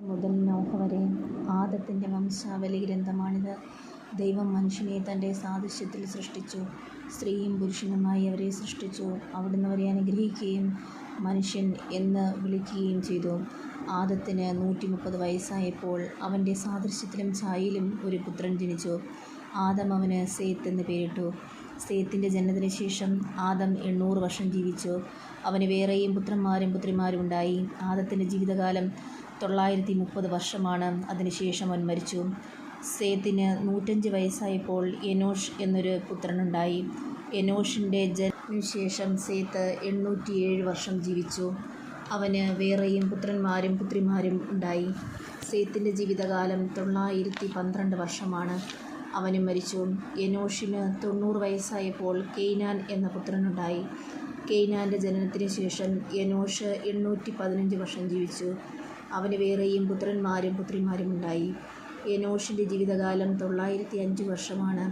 മുതൽ നോഹ വരെ ആദത്തിൻ്റെ വംശാവലി ഗ്രന്ഥമാണിത്. ദൈവം മനുഷ്യനെ തൻ്റെ സാദൃശ്യത്തിൽ സൃഷ്ടിച്ചു. സ്ത്രീയും പുരുഷനുമായി അവരെ സൃഷ്ടിച്ചു. അവിടുന്ന് അവരെ അനുഗ്രഹിക്കുകയും മനുഷ്യൻ എന്ന് വിളിക്കുകയും ചെയ്തു. ആദത്തിന് 130 വയസ്സായപ്പോൾ അവൻ്റെ സാദൃശ്യത്തിലും ഛായയിലും ഒരു പുത്രൻ ജനിച്ചു. ആദം അവന് സേത്ത് എന്ന് പേരിട്ടു. സേത്തിൻ്റെ ജനനത്തിന് ശേഷം ആദം 800 വർഷം ജീവിച്ചു. അവന് വേറെയും പുത്രന്മാരും പുത്രിമാരും ഉണ്ടായി. ആദത്തിൻ്റെ ജീവിതകാലം 930 വർഷമാണ്. അതിനുശേഷം അവൻ മരിച്ചു. സേത്തിന് 105 വയസ്സായപ്പോൾ എനോഷ് എന്നൊരു പുത്രനുണ്ടായി. എനോഷിൻ്റെ ജനനത്തിനു ശേഷം സേത്ത് 807 വർഷം ജീവിച്ചു. അവന് വേറെയും പുത്രന്മാരും പുത്രിമാരും ഉണ്ടായി. സേത്തിൻ്റെ ജീവിതകാലം 912 വർഷമാണ്. അവനും മരിച്ചു. എനോഷിന് 90 വയസ്സായപ്പോൾ കെയ്നാൻ എന്ന പുത്രനുണ്ടായി. കെയ്നാൻ്റെ ജനനത്തിന് ശേഷം എനോഷ് 815 വർഷം ജീവിച്ചു. അവന് വേറെയും പുത്രന്മാരും പുത്രിമാരും ഉണ്ടായി. എനോഷിൻ്റെ ജീവിതകാലം 905 വർഷമാണ്.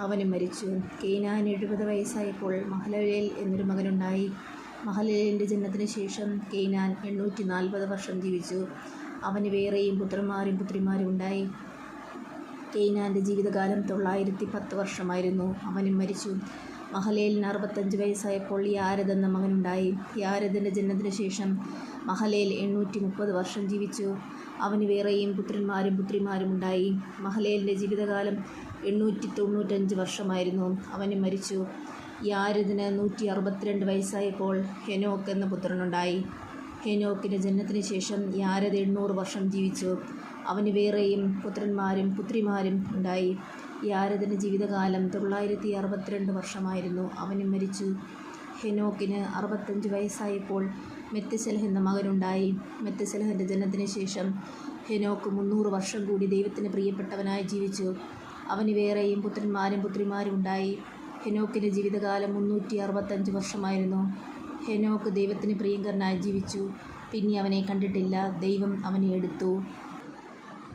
അവനും മരിച്ചു. കെയ്നാന് 70 വയസ്സായപ്പോൾ മഹലലേൽ എന്നൊരു മകനുണ്ടായി. മഹലലേലിൻ്റെ ജനനത്തിന് ശേഷം കെയ്നാൻ 840 വർഷം ജീവിച്ചു. അവന് വേറെയും പുത്രന്മാരും പുത്രിമാരും ഉണ്ടായി. കെയ്നാൻ്റെ ജീവിതകാലം 910 വർഷമായിരുന്നു. അവനും മരിച്ചു. മഹലേലിന് 65 വയസ്സായപ്പോൾ യാരെദ് എന്ന മകനുണ്ടായി. യാരെദിൻ്റെ ജനനത്തിന് ശേഷം മഹലേൽ 830 വർഷം ജീവിച്ചു. അവന് വേറെയും പുത്രന്മാരും പുത്രിമാരും ഉണ്ടായി. മഹലേലിൻ്റെ ജീവിതകാലം 895 വർഷമായിരുന്നു. അവനും മരിച്ചു. യാരെദിന് 162 വയസ്സായപ്പോൾ ഹെനോക്ക് എന്ന പുത്രനുണ്ടായി. ഹെനോക്കിൻ്റെ ജനനത്തിന് ശേഷം യാരെദ് 800 വർഷം ജീവിച്ചു. അവന് വേറെയും പുത്രന്മാരും പുത്രിമാരും ഉണ്ടായി. യാരെദിൻ്റെ ജീവിതകാലം 962 വർഷമായിരുന്നു. അവനും മരിച്ചു. ഹെനോക്കിന് 65 വയസ്സായപ്പോൾ മെത്തുശലഹ് എന്ന മകനുണ്ടായി. മെത്തുശലഹിൻ്റെ ജനനത്തിന് ശേഷം ഹെനോക്ക് 300 വർഷം കൂടി ദൈവത്തിന് പ്രിയപ്പെട്ടവനായി ജീവിച്ചു. അവന് വേറെയും പുത്രന്മാരും പുത്രിമാരും ഉണ്ടായി. ഹെനോക്കിൻ്റെ ജീവിതകാലം 365 വർഷമായിരുന്നു. ഹെനോക്ക് ദൈവത്തിന് പ്രിയങ്കരനായി ജീവിച്ചു. പിന്നെ അവനെ കണ്ടിട്ടില്ല. ദൈവം അവനെ എടുത്തു.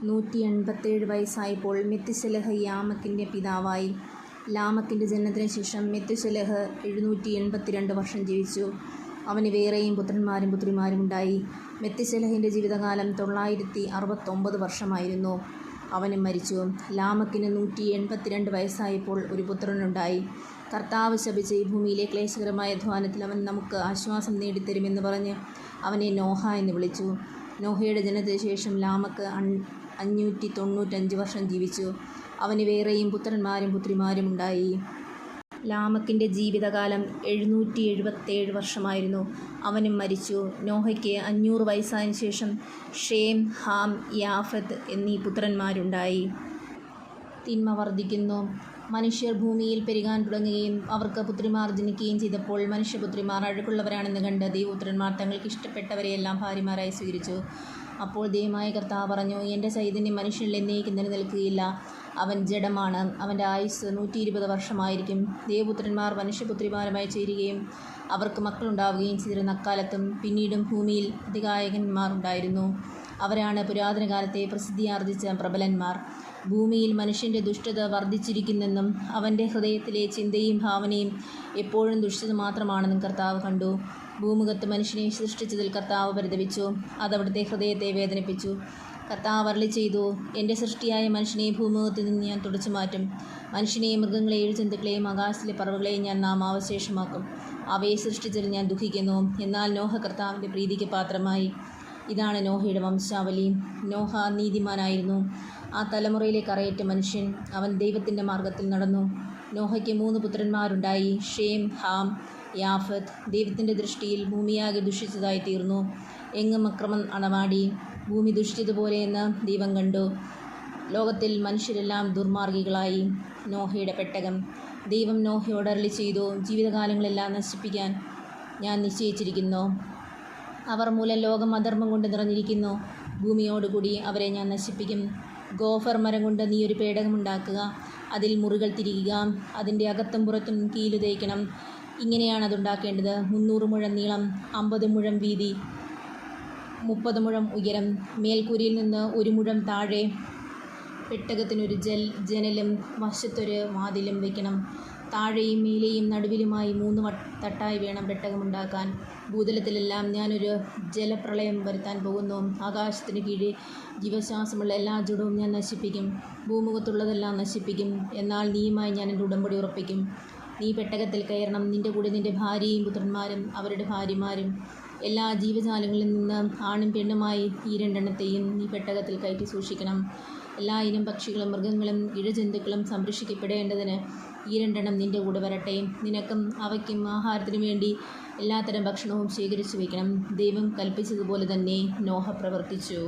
187 വയസ്സായപ്പോൾ മെത്തുശലഹ് യാമക്കിൻ്റെ പിതാവായി. ലാമക്കിൻ്റെ ജനനത്തിന് ശേഷം മെത്തുശലഹ് 782 വർഷം ജീവിച്ചു. അവന് വേറെയും പുത്രന്മാരും പുത്രിമാരും ഉണ്ടായി. മെത്തുശലഹിൻ്റെ ജീവിതകാലം 969 വർഷമായിരുന്നു. അവനും മരിച്ചു. ലാമക്കിന് 182 വയസ്സായപ്പോൾ ഒരു പുത്രനുണ്ടായി. കർത്താവ് ശപിച്ച ഈ ഭൂമിയിലെ ക്ലേശകരമായ അധ്വാനത്തിൽ അവൻ നമുക്ക് ആശ്വാസം നേടിത്തരുമെന്ന് പറഞ്ഞ് അവനെ നോഹ എന്ന് വിളിച്ചു. നോഹയുടെ ജനനത്തിന് ശേഷം ലാമക്ക് 595 വർഷം ജീവിച്ചു. അവന് വേറെയും പുത്രന്മാരും പുത്രിമാരും ഉണ്ടായി. ലാമക്കിൻ്റെ ജീവിതകാലം 777 വർഷമായിരുന്നു. അവനും മരിച്ചു. നോഹയ്ക്ക് 500 വയസ്സായതിനു ശേഷം ഷേം, ഹാം, യാഫത്ത് എന്നീ പുത്രന്മാരുണ്ടായി. തിന്മ വർദ്ധിക്കുന്നു. മനുഷ്യർ ഭൂമിയിൽ പെരുകാൻ തുടങ്ങുകയും അവർക്ക് പുത്രിമാർ ജനിക്കുകയും ചെയ്തപ്പോൾ മനുഷ്യപുത്രിമാർ അഴകുള്ളവരാണെന്ന് കണ്ട് ദൈവപുത്രന്മാർ തങ്ങൾക്ക് ഇഷ്ടപ്പെട്ടവരെയെല്ലാം ഭാര്യമാരായി സ്വീകരിച്ചു. അപ്പോൾ ദൈവമായ കർത്താവ് പറഞ്ഞു, എൻ്റെ ചൈതന്യം മനുഷ്യനിൽ എന്നേക്കും നിലനിൽക്കുകയില്ല. അവൻ ജഡമാണ്. അവൻ്റെ ആയുസ്സ് 120 വർഷമായിരിക്കും. ദേവപുത്രന്മാർ മനുഷ്യപുത്രിമാരുമായി ചേരുകയും അവർക്ക് മക്കളുണ്ടാവുകയും ചെയ്തിരുന്ന അക്കാലത്തും പിന്നീടും ഭൂമിയിൽ അതികായകന്മാർ ഉണ്ടായിരുന്നു. അവരാണ് പുരാതന കാലത്തെ പ്രസിദ്ധിയാർജിച്ച പ്രബലന്മാർ. ഭൂമിയിൽ മനുഷ്യൻ്റെ ദുഷ്ടത വർദ്ധിച്ചിരിക്കുന്നെന്നും അവൻ്റെ ഹൃദയത്തിലെ ചിന്തയും ഭാവനയും എപ്പോഴും ദുഷ്ടത മാത്രമാണെന്നും കർത്താവ് കണ്ടു. ഭൂമുഖത്ത് മനുഷ്യനെ സൃഷ്ടിച്ചതിൽ കർത്താവ് പരിതപിച്ചു. അതവിടുത്തെ ഹൃദയത്തെ വേദനിപ്പിച്ചു. കർത്താവ് അരുളിച്ചെയ്തു, എൻ്റെ സൃഷ്ടിയായ മനുഷ്യനെ ഭൂമുഖത്ത് നിന്ന് ഞാൻ തുടച്ചു മാറ്റും. മനുഷ്യനെയും മൃഗങ്ങളെയും ഇഴജന്തുക്കളെയും ആകാശത്തിലെ പറവകളെയും ഞാൻ നാമാവശേഷമാക്കും. അവയെ സൃഷ്ടിച്ചതിൽ ഞാൻ ദുഃഖിക്കുന്നു. എന്നാൽ നോഹ കർത്താവിൻ്റെ പ്രീതിക്ക് പാത്രമായി. ഇതാണ് നോഹയുടെ വംശാവലി. നോഹ നീതിമാനായിരുന്നു. ആ തലമുറയിലെ കറയേറ്റ മനുഷ്യൻ. അവൻ ദൈവത്തിൻ്റെ മാർഗത്തിൽ നടന്നു. നോഹയ്ക്ക് 3 പുത്രന്മാരുണ്ടായി. ഷേം, ഹാം, യാഫത്ത്. ദൈവത്തിൻ്റെ ദൃഷ്ടിയിൽ ഭൂമിയാകെ ദുഷിച്ചതായി തീർന്നു. എങ്ങും അക്രമം അണവാടി. ഭൂമി ദുഷിച്ചതുപോലെയെന്ന് ദൈവം കണ്ടു. ലോകത്തിൽ മനുഷ്യരെല്ലാം ദുർമാർഗികളായി. നോഹയുടെ പെട്ടകം. ദൈവം നോഹയോട് അരുളിച്ചെയ്തു, ജീവിതകാലങ്ങളെല്ലാം നശിപ്പിക്കാൻ ഞാൻ നിശ്ചയിച്ചിരിക്കുന്നു. അവർ മൂലം ലോകം അധർമ്മം കൊണ്ട് നിറഞ്ഞിരിക്കുന്നു. ഭൂമിയോടുകൂടി അവരെ ഞാൻ നശിപ്പിക്കും. ഗോഫർ മരം കൊണ്ട് നീ ഒരു പേടകമുണ്ടാക്കുക. അതിൽ മുറികൾ തിരികുക. അതിൻ്റെ അകത്തും പുറത്തും കീലു തേയ്ക്കണം. ഇങ്ങനെയാണ് അതുണ്ടാക്കേണ്ടത്. 300 മുഴം നീളം, 50 മുഴം വീതി, 30 മുഴം ഉയരം. മേൽക്കൂരയിൽ നിന്ന് 1 മുഴം താഴെ പെട്ടകത്തിനൊരു ജനലും വശത്തൊരു വാതിലും വയ്ക്കണം. താഴെയും മേലെയും നടുവിലുമായി 3 തട്ടായി വേണം പെട്ടകമുണ്ടാക്കാൻ. ഭൂതലത്തിലെല്ലാം ഞാനൊരു ജലപ്രളയം വരുത്താൻ പോകുന്നു. ആകാശത്തിന് കീഴെ ജീവശ്വാസമുള്ള എല്ലാ ജഡവും ഞാൻ നശിപ്പിക്കും. ഭൂമുഖത്തുള്ളതെല്ലാം നശിപ്പിക്കും. എന്നാൽ നീയുമായി ഞാൻ എൻ്റെ ഉടമ്പടി ഉറപ്പിക്കും. നീ പെട്ടകത്തിൽ കയറണം. നിൻ്റെ കൂടെ നിൻ്റെ ഭാര്യയും പുത്രന്മാരും അവരുടെ ഭാര്യമാരും എല്ലാ ജീവജാലങ്ങളിൽ നിന്ന് ആണും പെണ്ണുമായി ഈ 2 എണ്ണത്തെയും നീ പെട്ടകത്തിൽ കയറ്റി സൂക്ഷിക്കണം. എല്ലാ ഇനം പക്ഷികളും മൃഗങ്ങളും ഇഴജന്തുക്കളും സംരക്ഷിക്കപ്പെടേണ്ടതിന് ഈ 2 എണ്ണം നിൻ്റെ കൂടെ വരട്ടെ. നിനക്കും അവയ്ക്കും ആഹാരത്തിനു വേണ്ടി എല്ലാത്തരം ഭക്ഷണവും ശേഖരിച്ചു വയ്ക്കണം. ദൈവം കൽപ്പിച്ചതുപോലെ തന്നെ നോഹ പ്രവർത്തിച്ചു.